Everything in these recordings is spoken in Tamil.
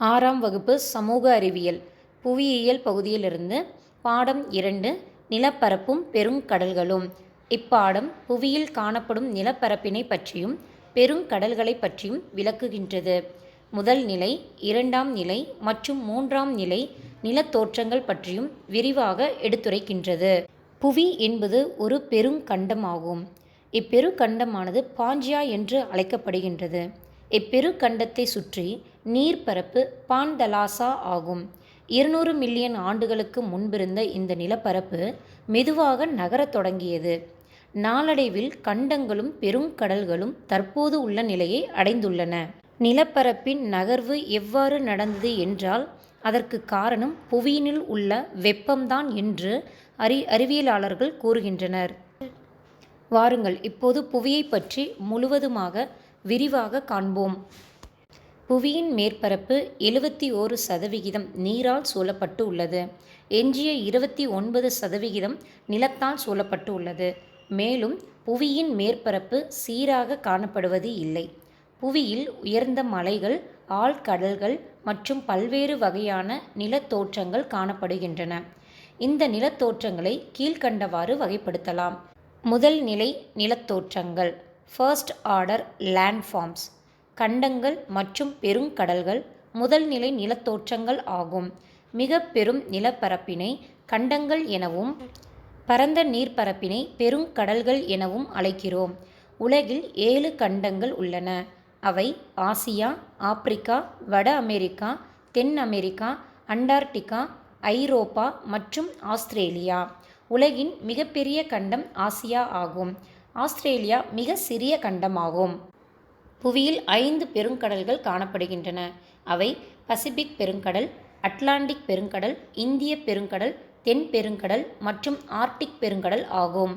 ஆறாம் வகுப்பு சமூக அறிவியல் புவியியல் பகுதியிலிருந்து பாடம் 2 நிலப்பரப்பும் பெருங்கடல்களும். இப்பாடம் புவியில் காணப்படும் நிலப்பரப்பினை பற்றியும் பெருங்கடல்களை பற்றியும் விளக்குகின்றது. முதல் நிலை, இரண்டாம் நிலை மற்றும் மூன்றாம் நிலை நிலத்தோற்றங்கள் பற்றியும் விரிவாக எடுத்துரைக்கின்றது. புவி என்பது ஒரு பெருங்கண்டமாகும். இப்பெருங்கண்டமானது பாஞ்சியா என்று அழைக்கப்படுகின்றது. இப்பெருங்கண்டத்தை சுற்றி நீர்ப்பரப்பு பான்தலாசா ஆகும். 200 மில்லியன் ஆண்டுகளுக்கு முன்பிருந்த இந்த நிலப்பரப்பு மெதுவாக நகரத் தொடங்கியது. நாளடைவில் கண்டங்களும் பெருங்கடல்களும் தற்போது உள்ள நிலையை அடைந்துள்ளன. நிலப்பரப்பின் நகர்வு எவ்வாறு நடந்தது என்றால் அதற்கு காரணம் புவியினுள் உள்ள வெப்பம்தான் என்று அறிவியலாளர்கள் கூறுகின்றனர். வாருங்கள் இப்போது புவியை பற்றி முழுவதுமாக விரிவாக காண்போம். புவியின் மேற்பரப்பு 71% நீரால் சூழப்பட்டு உள்ளது. எஞ்சிய 29% நிலத்தால் சூழப்பட்டு உள்ளது. மேலும் புவியின் மேற்பரப்பு சீராக காணப்படுவது இல்லை. புவியில் உயர்ந்த மலைகள், ஆழ்கடல்கள் மற்றும் பல்வேறு வகையான நிலத்தோற்றங்கள் காணப்படுகின்றன. இந்த நிலத்தோற்றங்களை கீழ்க்கண்டவாறு வகைப்படுத்தலாம். முதல் நிலை நிலத்தோற்றங்கள், ஃபர்ஸ்ட் ஆர்டர் லேண்ட்ஃபார்ம்ஸ். கண்டங்கள் மற்றும் பெருங்கடல்கள் முதல் நிலை நிலத்தோற்றங்கள் ஆகும். மிக பெரும் நிலப்பரப்பினை கண்டங்கள் எனவும் பரந்த நீர்ப்பரப்பினை பெருங்கடல்கள் எனவும் அழைக்கிறோம். உலகில் 7 கண்டங்கள் உள்ளன. அவை ஆசியா, ஆப்பிரிக்கா, வட அமெரிக்கா, தென் அமெரிக்கா, அண்டார்டிகா, ஐரோப்பா மற்றும் ஆஸ்திரேலியா. உலகின் மிகப்பெரிய கண்டம் ஆசியா ஆகும். ஆஸ்திரேலியா மிக சிறிய கண்டமாகும். புவியில் 5 பெருங்கடல்கள் காணப்படுகின்றன. அவை பசிபிக் பெருங்கடல், அட்லாண்டிக் பெருங்கடல், இந்திய பெருங்கடல், தென் பெருங்கடல் மற்றும் ஆர்க்டிக் பெருங்கடல் ஆகும்.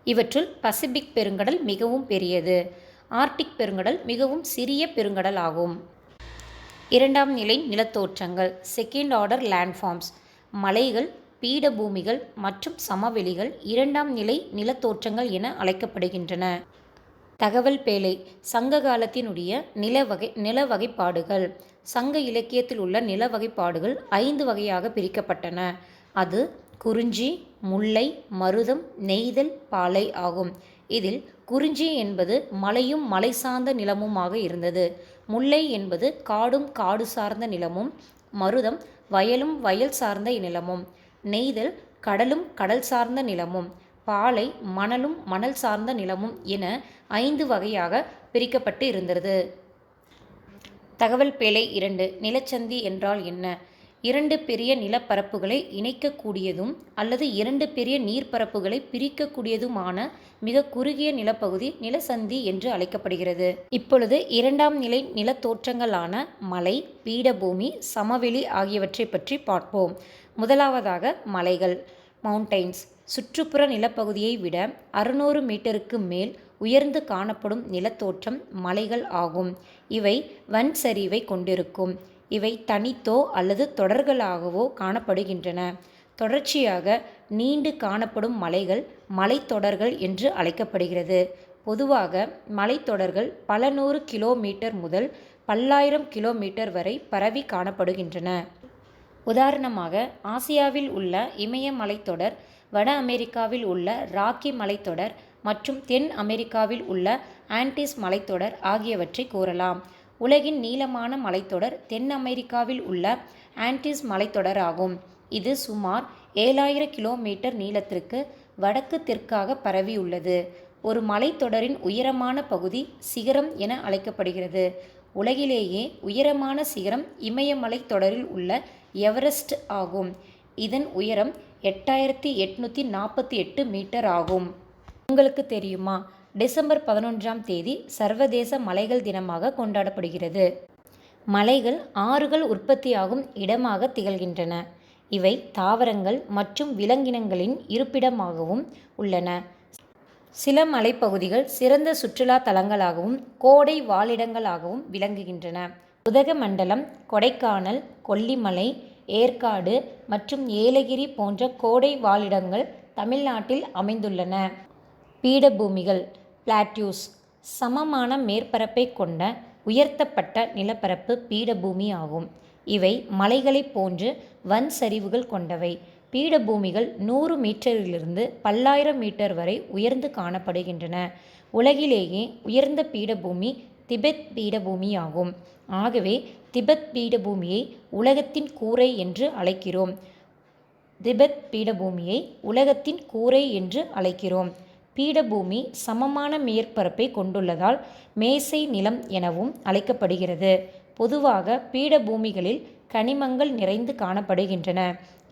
இவற்றுள் பசிபிக் பெருங்கடல் மிகவும் பெரியது. ஆர்க்டிக் பெருங்கடல் மிகவும் சிறிய பெருங்கடல் ஆகும். இரண்டாம் நிலை நிலத்தோற்றங்கள், செகண்ட் ஆர்டர் லேண்ட்ஃபார்ம்ஸ். மலைகள், பீடபூமிகள் மற்றும் சமவெளிகள் இரண்டாம் நிலை நிலத்தோற்றங்கள் என அழைக்கப்படுகின்றன. தகவல் பேழை சங்க காலத்தினுடைய நில வகைப்பாடுகள். சங்க இலக்கியத்தில் உள்ள நில வகைப்பாடுகள் 5 வகையாக பிரிக்கப்பட்டன. அது குறிஞ்சி, முல்லை, மருதம், நெய்தல், பாலை ஆகும். இதில் குறிஞ்சி என்பது மலையும் மலை சார்ந்த நிலமுமாக இருந்தது. முல்லை என்பது காடும் காடு சார்ந்த நிலமும், மருதம் வயலும் வயல் சார்ந்த நிலமும், நெய்தல் கடலும் கடல் சார்ந்த நிலமும், பாலை மணலும் மணல் சார்ந்த நிலமும் என 5 வகையாக பிரிக்கப்பட்டு இருந்தது. தகவல் பேழை 2 நிலச்சந்தி என்றால் என்ன? 2 பெரிய நிலப்பரப்புகளை இணைக்கக்கூடியதும் அல்லது 2 பெரிய நீர்ப்பரப்புகளை பிரிக்கக்கூடியதுமான மிக குறுகிய நிலப்பகுதி நிலச்சந்தி என்று அழைக்கப்படுகிறது. இப்பொழுது இரண்டாம் நிலை நிலத்தோற்றங்களான மலை, பீடபூமி, சமவெளி ஆகியவற்றை பற்றி பார்ப்போம். முதலாவதாக மலைகள், மவுண்டைன்ஸ். சுற்றுப்புற நிலப்பகுதியை விட 600 மீட்டருக்கு மேல் உயர்ந்து காணப்படும் நிலத்தோற்றம் மலைகள் ஆகும். இவை வன் சரிவை கொண்டிருக்கும். இவை தனித்தோ அல்லது தொடர்களாகவோ காணப்படுகின்றன. தொடர்ச்சியாக நீண்டு காணப்படும் மலைகள் மலைத்தொடர்கள் என்று அழைக்கப்படுகிறது. பொதுவாக மலைத்தொடர்கள் பல 100 கிலோமீட்டர் முதல் பல்லாயிரம் கிலோமீட்டர் வரை பரவி காணப்படுகின்றன. உதாரணமாக ஆசியாவில் உள்ள இமய மலைத்தொடர், வட அமெரிக்காவில் உள்ள ராக்கி மலைத்தொடர் மற்றும் தென் அமெரிக்காவில் உள்ள ஆண்டீஸ் மலைத்தொடர் ஆகியவற்றை கூறலாம். உலகின் நீளமான மலைத்தொடர் தென் அமெரிக்காவில் உள்ள ஆண்டீஸ் மலைத்தொடர் ஆகும். இது சுமார் 7000 கிலோமீட்டர் நீளத்திற்கு வடக்கு தெற்காக பரவியுள்ளது. ஒரு மலைத்தொடரின் உயரமான பகுதி சிகரம் என அழைக்கப்படுகிறது. உலகிலேயே உயரமான சிகரம் இமயமலை தொடரில் உள்ள எவரெஸ்ட் ஆகும். இதன் உயரம் 8848 மீட்டர் ஆகும். உங்களுக்கு தெரியுமா, டிசம்பர் 11ஆம் தேதி சர்வதேச மலைகள் தினமாக கொண்டாடப்படுகிறது. மலைகள் ஆறுகள் உற்பத்தியாகும் இடமாக திகழ்கின்றன. இவை தாவரங்கள் மற்றும் விலங்கினங்களின் இருப்பிடமாகவும் உள்ளன. சில மலைப்பகுதிகள் சிறந்த சுற்றுலா தலங்களாகவும் கோடை வாழிடங்களாகவும் விளங்குகின்றன. உதகமண்டலம், கொடைக்கானல், கொல்லிமலை, ஏற்காடு மற்றும் ஏலகிரி போன்ற கோடை வாழிடங்கள் தமிழ்நாட்டில் அமைந்துள்ளன. பீடபூமிகள், பிளாட்யூஸ். சமமான மேற்பரப்பை கொண்ட உயர்த்தப்பட்ட நிலப்பரப்பு பீடபூமி ஆகும். இவை மலைகளைப் போன்று வன் சரிவுகள் கொண்டவை. பீடபூமிகள் 100 மீட்டரிலிருந்து பல்லாயிரம் மீட்டர் வரை உயர்ந்து காணப்படுகின்றன. உலகிலேயே உயர்ந்த பீடபூமி திபெத் பீடபூமி ஆகும். ஆகவே திபெத் பீடபூமியை உலகத்தின் கூரை என்று அழைக்கிறோம். திபெத் பீடபூமியை உலகத்தின் கூரை என்று அழைக்கிறோம். பீடபூமி சமமான மேற்பரப்பை கொண்டுள்ளதால் மேசை நிலம் எனவும் அழைக்கப்படுகிறது. பொதுவாக பீடபூமிகளில் கனிமங்கள் நிறைந்து காணப்படுகின்றன.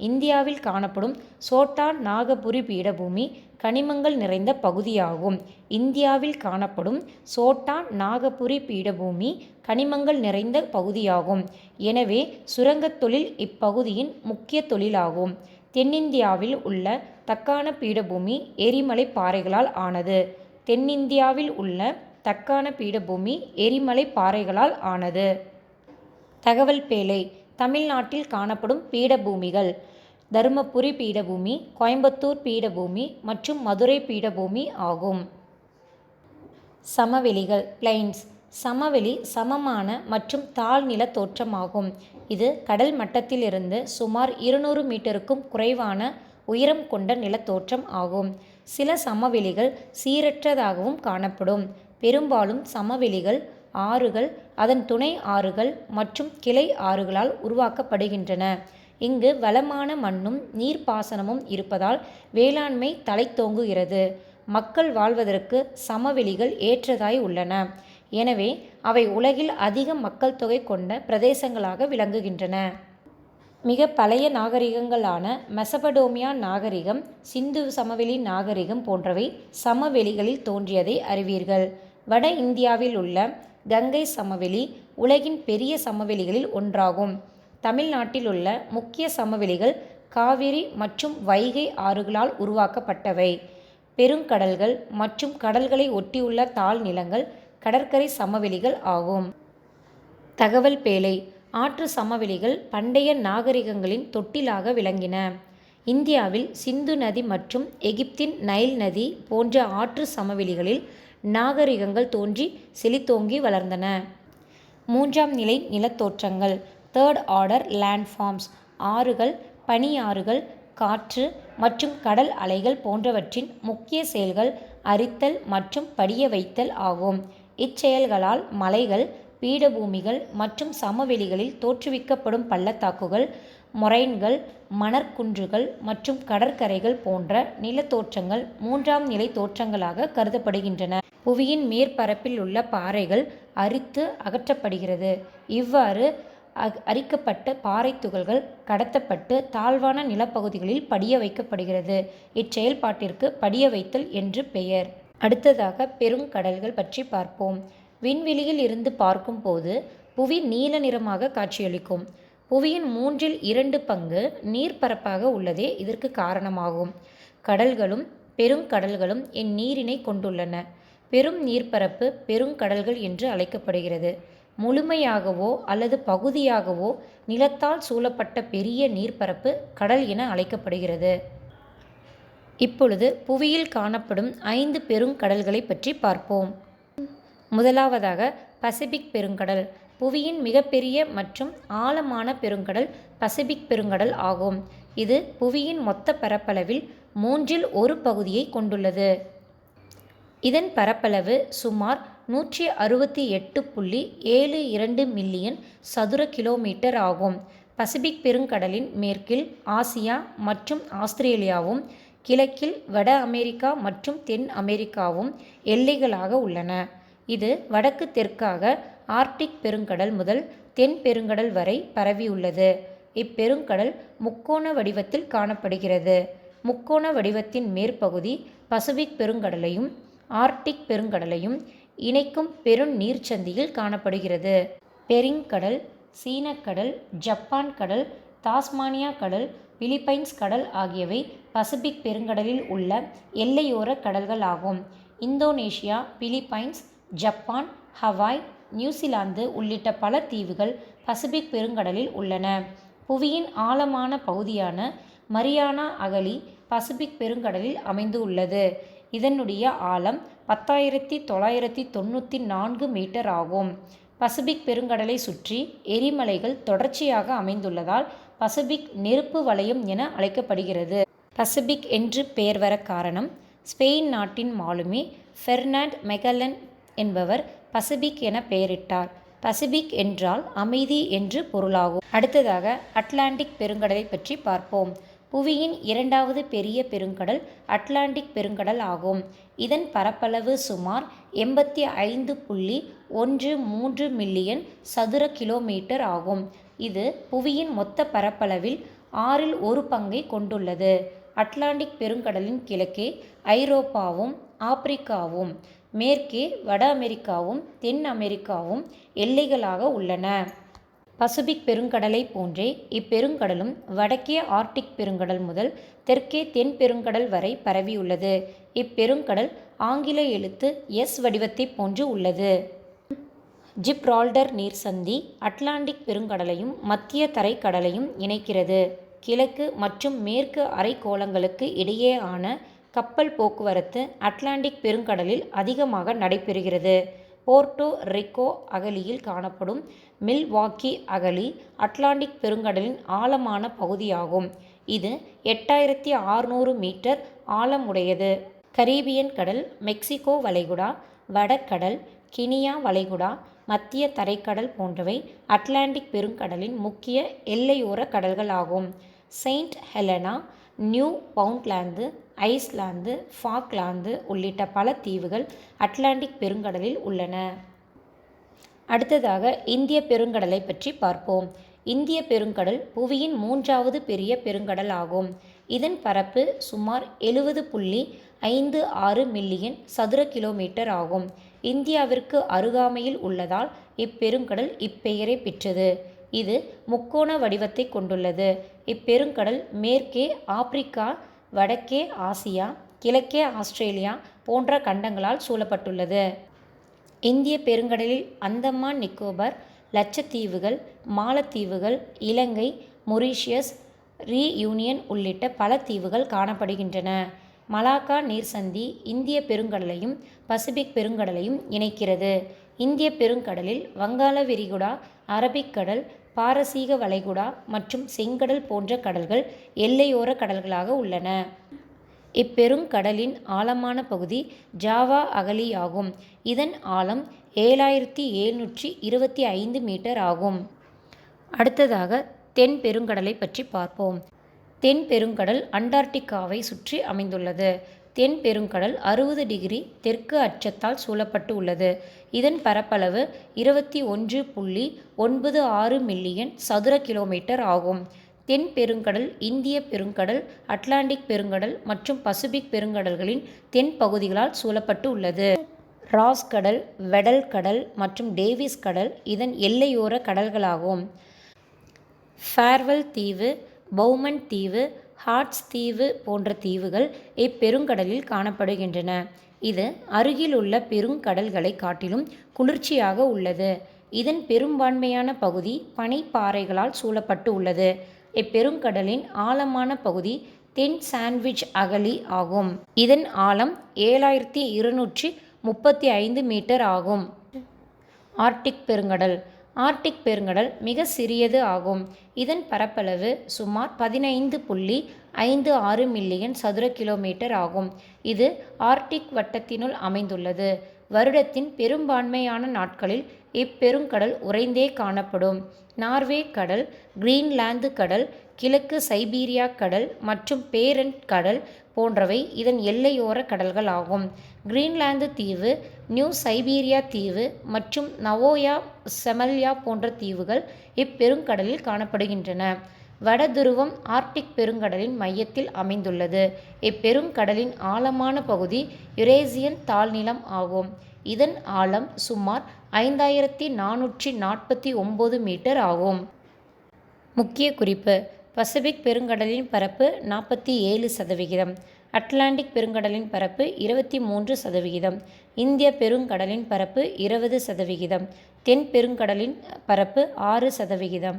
இந்தியாவில் காணப்படும் சோட்டா நாகபுரி பீடபூமி கனிமங்கள் நிறைந்த பகுதியாகும். இந்தியாவில் காணப்படும் சோட்டா நாகபுரி பீடபூமி கனிமங்கள் நிறைந்த பகுதியாகும். எனவே சுரங்கத் தொழில் இப்பகுதியின் முக்கிய தொழிலாகும். தென்னிந்தியாவில் உள்ள தக்காண பீடபூமி எரிமலை பாறைகளால் ஆனது. தென்னிந்தியாவில் உள்ள தக்காண பீடபூமி எரிமலை பாறைகளால் ஆனது. தகவல் பேழை. தமிழ்நாட்டில் காணப்படும் பீடபூமிகள்: தருமபுரி பீடபூமி, கோயம்புத்தூர் பீடபூமி மற்றும் மதுரை பீடபூமி ஆகும். சமவெளிகள் பிளைன்ஸ். சமவெளி சமமான மற்றும் தாழ்நில தோற்றமாகும். இது கடல் மட்டத்திலிருந்து சுமார் 200 மீட்டருக்கும் குறைவான உயரம் கொண்ட நிலத்தோற்றம் ஆகும். சில சமவெளிகள் சீரற்றதாகவும் காணப்படும். பெரும்பாலும் சமவெளிகள் ஆறுகள், அதன் துணை ஆறுகள் மற்றும் கிளை ஆறுகளால் உருவாக்கப்படுகின்றன. இங்கு வளமான மண்ணும் நீர்ப்பாசனமும் இருப்பதால் வேளாண்மை தழைத்தோங்குகிறது. மக்கள் வாழ்வதற்கு சமவெளிகள் ஏற்றதாய் உள்ளன. எனவே அவை உலகில் அதிக மக்கள் தொகை கொண்ட பிரதேசங்களாக விளங்குகின்றன. மிக பழைய நாகரிகங்களான மெசபடோமியா நாகரிகம், சிந்து சமவெளி நாகரிகம் போன்றவை சமவெளிகளில் தோன்றியதை அறிவீர்கள். வட இந்தியாவில் உள்ள கங்கை சமவெளி உலகின் பெரிய சமவெளிகளில் ஒன்றாகும். தமிழ்நாட்டில் உள்ள முக்கிய சமவெளிகள் காவிரி மற்றும் வைகை ஆறுகளால் உருவாக்கப்பட்டவை. பெருங்கடல்கள் மற்றும் கடல்களை ஒட்டியுள்ள தாழ்நிலங்கள் கடற்கரை சமவெளிகள் ஆகும். தகவல் பேழை. ஆற்று சமவெளிகள் பண்டைய நாகரிகங்களின் தொட்டிலாக விளங்கின. இந்தியாவில் சிந்து நதி மற்றும் எகிப்தின் நைல் நதி போன்ற ஆற்று சமவெளிகளில் நாகரிகங்கள் தோன்றி செழித்தோங்கி வளர்ந்தன. 3ஆம் நிலை நிலத்தோற்றங்கள் தேர்ட் ஆர்டர் லேண்ட்ஃபார்ம்ஸ். ஆறுகள், பனியாறுகள், காற்று மற்றும் கடல் அலைகள் போன்றவற்றின் முக்கிய செயல்கள் அரித்தல் மற்றும் படிய வைத்தல் ஆகும். இச்செயல்களால் மலைகள், பீடபூமிகள் மற்றும் சமவெளிகளில் தோற்றுவிக்கப்படும் பள்ளத்தாக்குகள், மொரைன்கள், மணற்குன்றுகள் மற்றும் கடற்கரைகள் போன்ற நிலத்தோற்றங்கள் 3ஆம் நிலை தோற்றங்களாக கருதப்படுகின்றன. புவியின் மேற்பரப்பில் உள்ள பாறைகள் அரித்து அகற்றப்படுகிறது. இவ்வாறு அரிக்கப்பட்ட பாறை துகள்கள் கடத்தப்பட்டு தாழ்வான நிலப்பகுதிகளில் படிய வைக்கப்படுகிறது. இச்செயல்பாட்டிற்கு படிய வைத்தல் என்று பெயர். அடுத்ததாக பெருங்கடல்கள் பற்றி பார்ப்போம். விண்வெளியில் இருந்து பார்க்கும்போது புவி நீல நிறமாக காட்சியளிக்கும். புவியின் 3/2 பங்கு நீர்ப்பரப்பாக உள்ளதே இதற்கு காரணமாகும். கடல்களும் பெருங்கடல்களும் இந்நீரினை கொண்டுள்ளன. பெரும் நீர்ப்பரப்பு பெருங்கடல்கள் என்று அழைக்கப்படுகிறது. முழுமையாகவோ அல்லது பகுதியாகவோ நிலத்தால் சூழப்பட்ட பெரிய நீர்ப்பரப்பு கடல் என அழைக்கப்படுகிறது. இப்பொழுது புவியில் காணப்படும் 5 பெருங்கடல்களை பற்றி பார்ப்போம். முதலாவதாக பசிபிக் பெருங்கடல். புவியின் மிகப்பெரிய மற்றும் ஆழமான பெருங்கடல் பசிபிக் பெருங்கடல் ஆகும். இது புவியின் மொத்த பரப்பளவில் 1/3 பகுதியை கொண்டுள்ளது. இதன் பரப்பளவு சுமார் 168.72 மில்லியன் சதுர கிலோமீட்டர் ஆகும். பசிபிக் பெருங்கடலின் மேற்கில் ஆசியா மற்றும் ஆஸ்திரேலியாவும், கிழக்கில் வட அமெரிக்கா மற்றும் தென் அமெரிக்காவும் எல்லைகளாக உள்ளன. இது வடக்கு தெற்காக ஆர்க்டிக் பெருங்கடல் முதல் தென் பெருங்கடல் வரை பரவியுள்ளது. இப்பெருங்கடல் முக்கோண வடிவத்தில் காணப்படுகிறது. முக்கோண வடிவத்தின் மேற்பகுதி பசிபிக் பெருங்கடலையும் ஆர்க்டிக் பெருங்கடலையும் இணைக்கும் பெருநீர்ச்சந்தியில் காணப்படுகிறது. பெரிங் கடல், சீனக்கடல், ஜப்பான் கடல், தாஸ்மானியா கடல், பிலிப்பைன்ஸ் கடல் ஆகியவை பசிபிக் பெருங்கடலில் உள்ள எல்லையோர கடல்கள் ஆகும். Indonesia, Philippines, Japan, Hawaii, New Zealand உள்ளிட்ட பல தீவுகள் பசிபிக் பெருங்கடலில் உள்ளன. புவியின் ஆழமான பகுதியான மரியானா அகழி பசிபிக் பெருங்கடலில் அமைந்து உள்ளது. இதனுடைய ஆழம் 10,994 மீட்டர் ஆகும். பசிபிக் பெருங்கடலை சுற்றி எரிமலைகள் தொடர்ச்சியாக அமைந்துள்ளதால் பசிபிக் நெருப்பு வலயம் என அழைக்கப்படுகிறது. பசிபிக் என்று பெயர் வர காரணம், ஸ்பெயின் நாட்டின் மாலுமி பெர்னாண்ட் மெகல்லன் என்பவர் பசிபிக் என பெயரிட்டார். பசிபிக் என்றால் அமைதி என்று பொருளாகும். அடுத்ததாக அட்லாண்டிக் பெருங்கடலை பற்றி பார்ப்போம். புவியின் இரண்டாவது பெரிய பெருங்கடல் அட்லாண்டிக் பெருங்கடல் ஆகும். இதன் பரப்பளவு சுமார் 85.13 மில்லியன் சதுர கிலோமீட்டர் ஆகும். இது புவியின் மொத்த பரப்பளவில் 1/6 பங்கை கொண்டுள்ளது. அட்லாண்டிக் பெருங்கடலின் கிழக்கே ஐரோப்பாவும் ஆப்பிரிக்காவும், மேற்கே வட அமெரிக்காவும் தென் அமெரிக்காவும் எல்லைகளாக உள்ளன. பசிபிக் பெருங்கடலை போன்றே இப்பெருங்கடலும் வடக்கே ஆர்க்டிக் பெருங்கடல் முதல் தெற்கே தென் பெருங்கடல் வரை பரவியுள்ளது. இப்பெருங்கடல் ஆங்கில எழுத்து எஸ் வடிவத்தை போன்று உள்ளது. ஜிப்ரால்டர் நீர்சந்தி அட்லாண்டிக் பெருங்கடலையும் மத்திய தரைக்கடலையும் இணைக்கிறது. கிழக்கு மற்றும் மேற்கு அரைக்கோளங்களுக்கு இடையேயான கப்பல் போக்குவரத்து அட்லாண்டிக் பெருங்கடலில் அதிகமாக நடைபெறுகிறது. போர்ட்டோ ரிக்கோ அகழியில் காணப்படும் மில்வாக்கி அகழி அட்லாண்டிக் பெருங்கடலின் ஆழமான பகுதியாகும். இது 8600 மீட்டர் ஆழம் உடையது. கரீபியன் கடல், மெக்சிகோ வளைகுடா, வடகடல், கினியா வளைகுடா, மத்திய தரைக்கடல் போன்றவை அட்லாண்டிக் பெருங்கடலின் முக்கிய எல்லையோர கடல்களாகும். Saint Helena, new பவுண்ட்லாந்து, Iceland, Falkland உள்ளிட்ட பல தீவுகள் அட்லாண்டிக் பெருங்கடலில் உள்ளன. அடுத்ததாக இந்திய பெருங்கடலை பற்றி பார்ப்போம். இந்திய பெருங்கடல் புவியின் 3வது பெரிய பெருங்கடல் ஆகும். இதன் பரப்பு சுமார் 70.56 மில்லியன் சதுர கிலோமீட்டர் ஆகும். இந்தியாவிற்கு அருகாமையில் உள்ளதால் இப்பெருங்கடல் இப்பெயரை பெற்றது. இது முக்கோண வடிவத்தை கொண்டுள்ளது. இப்பெருங்கடல் மேற்கே ஆப்பிரிக்கா, வடக்கே ஆசியா, கிழக்கே ஆஸ்திரேலியா போன்ற கண்டங்களால் சூழப்பட்டுள்ளது. இந்திய பெருங்கடலில் அந்தமான் நிக்கோபார், லட்சத்தீவுகள், மாலத்தீவுகள், இலங்கை, மொரீஷியஸ், ரீயூனியன் உள்ளிட்ட பல தீவுகள் காணப்படுகின்றன. மலாக்கா நீர்சந்தி இந்திய பெருங்கடலையும் பசிபிக் பெருங்கடலையும் இணைக்கிறது. இந்திய பெருங்கடலில் வங்காள விரிகுடா, அரபிக்கடல், பாரசீக வளைகுடா மற்றும் செங்கடல் போன்ற கடல்கள் எல்லையோர கடல்களாக உள்ளன. இப்பெருங்கடலின் ஆழமான பகுதி ஜாவா அகழி ஆகும். இதன் ஆழம் 7725 மீட்டர் ஆகும். அடுத்ததாக தென் பெருங்கடலை பற்றி பார்ப்போம். தென் பெருங்கடல் அண்டார்டிகாவை சுற்றி அமைந்துள்ளது. தென் பெருங்கடல் 60 டிகிரி தெற்கு அச்சத்தால் சூழப்பட்டு உள்ளது. இதன் பரப்பளவு 21.96 மில்லியன் சதுர கிலோமீட்டர் ஆகும். தென் பெருங்கடல் இந்திய பெருங்கடல், அட்லாண்டிக் பெருங்கடல் மற்றும் பசிபிக் பெருங்கடல்களின் தென் பகுதிகளால் சூழப்பட்டு உள்ளது. ராஸ் கடல், வெடல் கடல் மற்றும் டேவிஸ் கடல் இதன் எல்லையோர கடல்களாகும். ஃபேர்வெல் தீவு, பௌமன் தீவு, ஹார்ட்ஸ் தீவு போன்ற தீவுகள் இப்பெருங்கடலில் காணப்படுகின்றன. இது அருகிலுள்ள பெருங்கடல்களை காட்டிலும் குளிர்ச்சியாக உள்ளது. இதன் பெரும்பான்மையான பகுதி பனிப்பாறைகளால் சூழப்பட்டு உள்ளது. இப்பெருங்கடலின் ஆழமான பகுதி தென் சாண்ட்விச் அகழி ஆகும். இதன் ஆழம் 7235 மீட்டர் ஆகும். ஆர்க்டிக் பெருங்கடல் ஆர்க்டிக் பெருங்கடல் மிக சிறியது ஆகும். இதன் பரப்பளவு சுமார் 15.56 மில்லியன் சதுர கிலோமீட்டர் ஆகும். இது ஆர்க்டிக் வட்டத்தினுள் அமைந்துள்ளது. வருடத்தின் பெரும்பான்மையான நாட்களில் இப்பெருங்கடல் உறைந்தே காணப்படும். நார்வே கடல், கிரீன்லாந்து கடல், கிழக்கு சைபீரியா கடல் மற்றும் பேரண்ட் கடல் போன்றவை இதன் எல்லையோர கடல்கள் ஆகும். கிரீன்லாந்து தீவு, நியூ சைபீரியா தீவு மற்றும் நவோயா செமல்யா போன்ற தீவுகள் இப்பெருங்கடலில் காணப்படுகின்றன. வடதுருவம் ஆர்க்டிக் பெருங்கடலின் மையத்தில் அமைந்துள்ளது. இப்பெருங்கடலின் ஆழமான பகுதி யுரேசியன் தாழ்நிலம் ஆகும். இதன் ஆழம் சுமார் 5449 மீட்டர் ஆகும். முக்கிய குறிப்பு: பசிபிக் பெருங்கடலின் பரப்பு 47%, அட்லாண்டிக் பெருங்கடலின் பரப்பு 23%, இந்திய பெருங்கடலின் பரப்பு 20%, தென் பெருங்கடலின் பரப்பு 6%,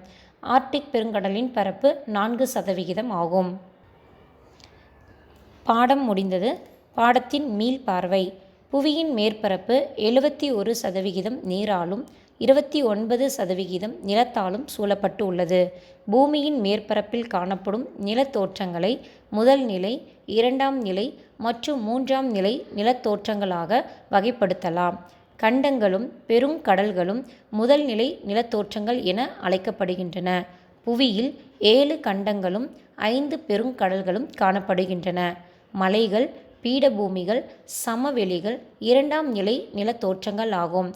ஆர்க்டிக் பெருங்கடலின் பரப்பு 4% ஆகும். பாடம் முடிந்தது. பாடத்தின் மீள்பார்வை: புவியின் மேற்பரப்பு 71% நீராலும் 29% நிலத்தாலும் சூழப்பட்டு உள்ளது. பூமியின் மேற்பரப்பில் காணப்படும் நிலத்தோற்றங்களை முதல் நிலை, இரண்டாம் நிலை மற்றும் மூன்றாம் நிலை நிலத்தோற்றங்களாக வகைப்படுத்தலாம். கண்டங்களும் பெருங்கடல்களும் முதல் நிலை நிலத்தோற்றங்கள் என அழைக்கப்படுகின்றன. புவியில் 7 கண்டங்களும் 5 பெருங்கடல்களும் காணப்படுகின்றன. மலைகள், பீடபூமிகள், சமவெளிகள் இரண்டாம் நிலை நிலத்தோற்றங்கள் ஆகும்.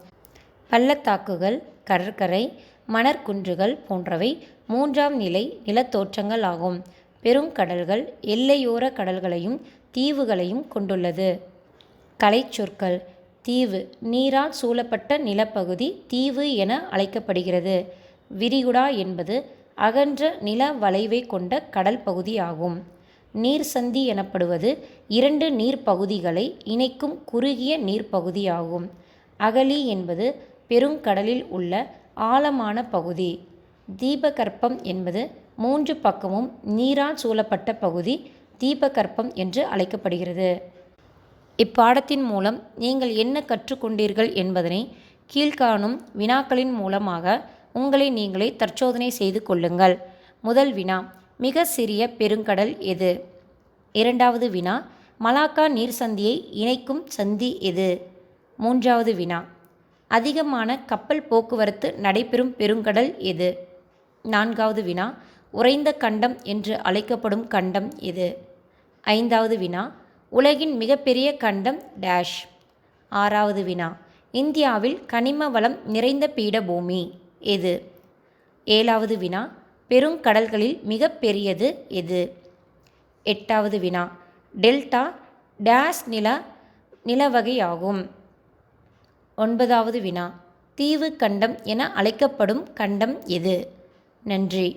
பள்ளத்தாக்குகள், கடற்கரை, மணற்குன்றுகள் போன்றவை மூன்றாம் நிலை நிலத்தோற்றங்கள் ஆகும். பெருங்கடல்கள் எல்லையோர கடல்களையும் தீவுகளையும் கொண்டுள்ளது. கலைச்சொற்கள்: தீவு, நீரால் சூழப்பட்ட நிலப்பகுதி தீவு என அழைக்கப்படுகிறது. விரிகுடா என்பது அகன்ற நில வளைவை கொண்ட கடல் பகுதியாகும். நீர்சந்தி எனப்படுவது 2 நீர்ப்பகுதிகளை இணைக்கும் குறுகிய நீர்ப்பகுதியாகும். அகழி என்பது பெருங்கடலில் உள்ள ஆழமான பகுதி. தீபகற்பம் என்பது 3 பக்கமும் நீரால் சூழப்பட்ட பகுதி தீபகற்பம் என்று அழைக்கப்படுகிறது. இப்பாடத்தின் மூலம் நீங்கள் என்ன கற்றுக்கொண்டீர்கள் என்பதனை கீழ்காணும் வினாக்களின் மூலமாக உங்களை நீங்களே தற்சோதனை செய்து கொள்ளுங்கள். முதல் வினா: மிக சிறிய பெருங்கடல் எது? இரண்டாவது வினா: மலாக்கா நீர்சந்தியை இணைக்கும் சந்தி எது? மூன்றாவது வினா: அதிகமான கப்பல் போக்குவரத்து நடைபெறும் பெருங்கடல் எது? நான்காவது வினா: உறைந்த கண்டம் என்று அழைக்கப்படும் கண்டம் எது? ஐந்தாவது வினா: உலகின் மிகப்பெரிய கண்டம் டேஷ். ஆறாவது வினா: இந்தியாவில் கனிம வளம் நிறைந்த பீடபூமி எது? ஏழாவது வினா: பெருங்கடல்களில் மிக பெரியது எது? எட்டாவது வினா: டெல்டா டேஷ் நிலவகையாகும். ஒன்பதாவது வினா: தீவு கண்டம் என அழைக்கப்படும் கண்டம் எது? நன்றி.